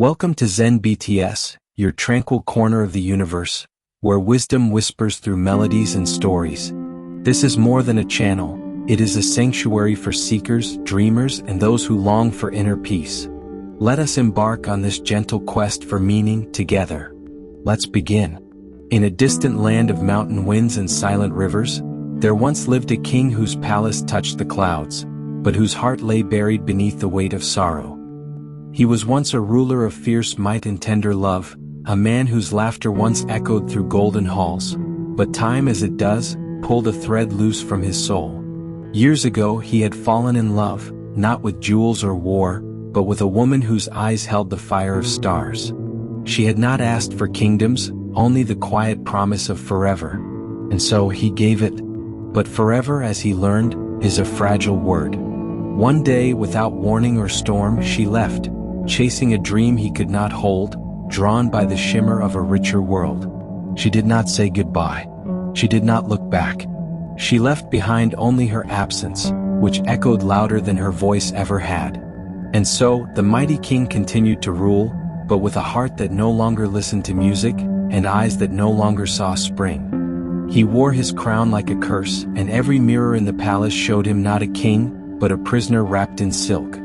Welcome to Zen BTS, your tranquil corner of the universe, where wisdom whispers through melodies and stories. This is more than a channel, it is a sanctuary for seekers, dreamers, and those who long for inner peace. Let us embark on this gentle quest for meaning together. Let's begin. In a distant land of mountain winds and silent rivers, there once lived a king whose palace touched the clouds, but whose heart lay buried beneath the weight of sorrow. He was once a ruler of fierce might and tender love, a man whose laughter once echoed through golden halls, but time as it does, pulled a thread loose from his soul. Years ago he had fallen in love, not with jewels or war, but with a woman whose eyes held the fire of stars. She had not asked for kingdoms, only the quiet promise of forever. And so he gave it. But forever, as he learned, is a fragile word. One day, without warning or storm, she left, chasing a dream he could not hold, drawn by the shimmer of a richer world. She did not say goodbye. She did not look back. She left behind only her absence, which echoed louder than her voice ever had. And so, the mighty king continued to rule, but with a heart that no longer listened to music, and eyes that no longer saw spring. He wore his crown like a curse, and every mirror in the palace showed him not a king, but a prisoner wrapped in silk.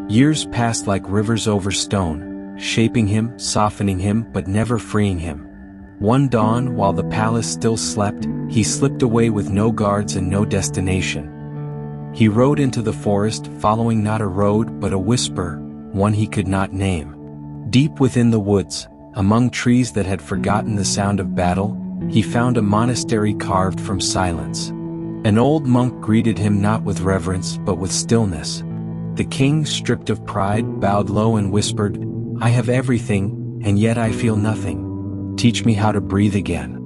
Years passed like rivers over stone, shaping him, softening him, but never freeing him. One dawn, while the palace still slept, he slipped away with no guards and no destination. He rode into the forest, following not a road but a whisper, one he could not name. Deep within the woods, among trees that had forgotten the sound of battle, he found a monastery carved from silence. An old monk greeted him not with reverence but with stillness. The king, stripped of pride, bowed low and whispered, "I have everything, and yet I feel nothing. Teach me how to breathe again."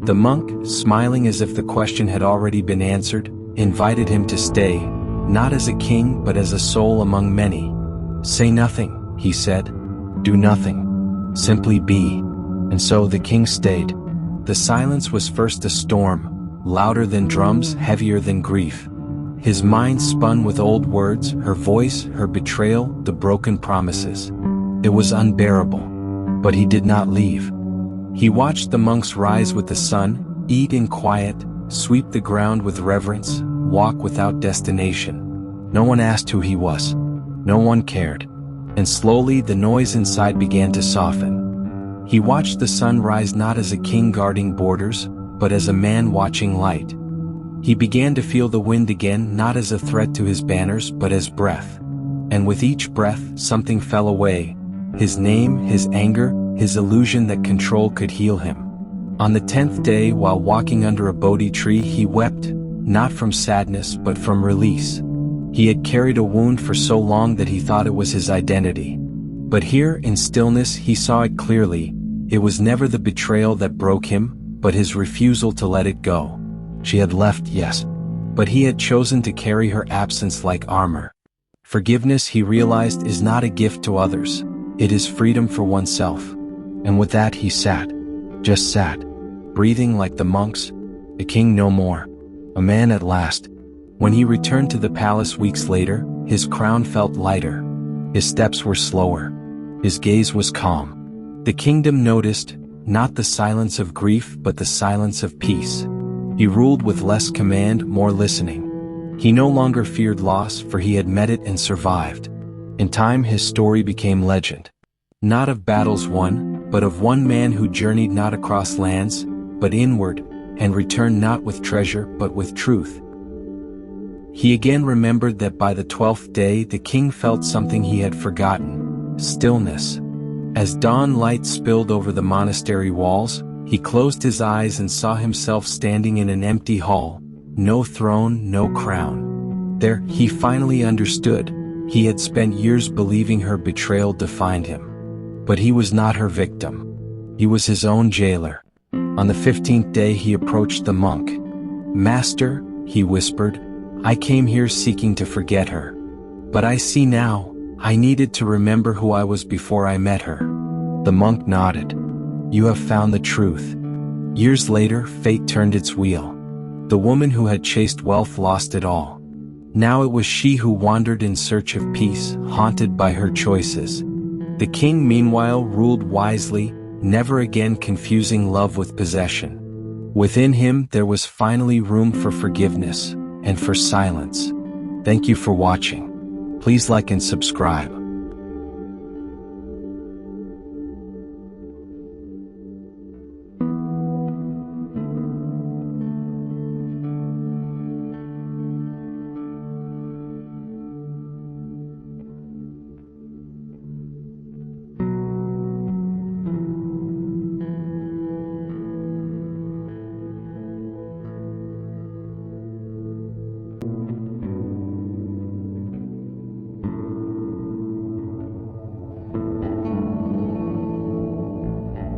The monk, smiling as if the question had already been answered, invited him to stay, not as a king but as a soul among many. "Say nothing," he said. "Do nothing. Simply be." And so the king stayed. The silence was first a storm, louder than drums, heavier than grief. His mind spun with old words, her voice, her betrayal, the broken promises. It was unbearable. But he did not leave. He watched the monks rise with the sun, eat in quiet, sweep the ground with reverence, walk without destination. No one asked who he was. No one cared. And slowly the noise inside began to soften. He watched the sun rise not as a king guarding borders, but as a man watching light. He began to feel the wind again, not as a threat to his banners but as breath. And with each breath something fell away. His name, his anger, his illusion that control could heal him. On the 10th day, while walking under a Bodhi tree, he wept, not from sadness but from release. He had carried a wound for so long that he thought it was his identity. But here, in stillness, he saw it clearly. It was never the betrayal that broke him, but his refusal to let it go. She had left, yes, but he had chosen to carry her absence like armor. Forgiveness, he realized, is not a gift to others. It is freedom for oneself. And with that he sat. Just sat. Breathing like the monks. A king no more. A man at last. When he returned to the palace weeks later, his crown felt lighter. His steps were slower. His gaze was calm. The kingdom noticed, not the silence of grief but the silence of peace. He ruled with less command, more listening. He no longer feared loss, for he had met it and survived. In time his story became legend. Not of battles won, but of one man who journeyed not across lands, but inward, and returned not with treasure but with truth. He again remembered that by the 12th day the king felt something he had forgotten: stillness. As dawn light spilled over the monastery walls, he closed his eyes and saw himself standing in an empty hall. No throne, no crown. There, he finally understood. He had spent years believing her betrayal defined him. But he was not her victim. He was his own jailer. On the 15th day he approached the monk. "Master," he whispered, "I came here seeking to forget her. But I see now, I needed to remember who I was before I met her." The monk nodded. "You have found the truth." Years later, fate turned its wheel. The woman who had chased wealth lost it all. Now it was she who wandered in search of peace, haunted by her choices. The king meanwhile ruled wisely, never again confusing love with possession. Within him there was finally room for forgiveness, and for silence. Thank you for watching. Please like and subscribe.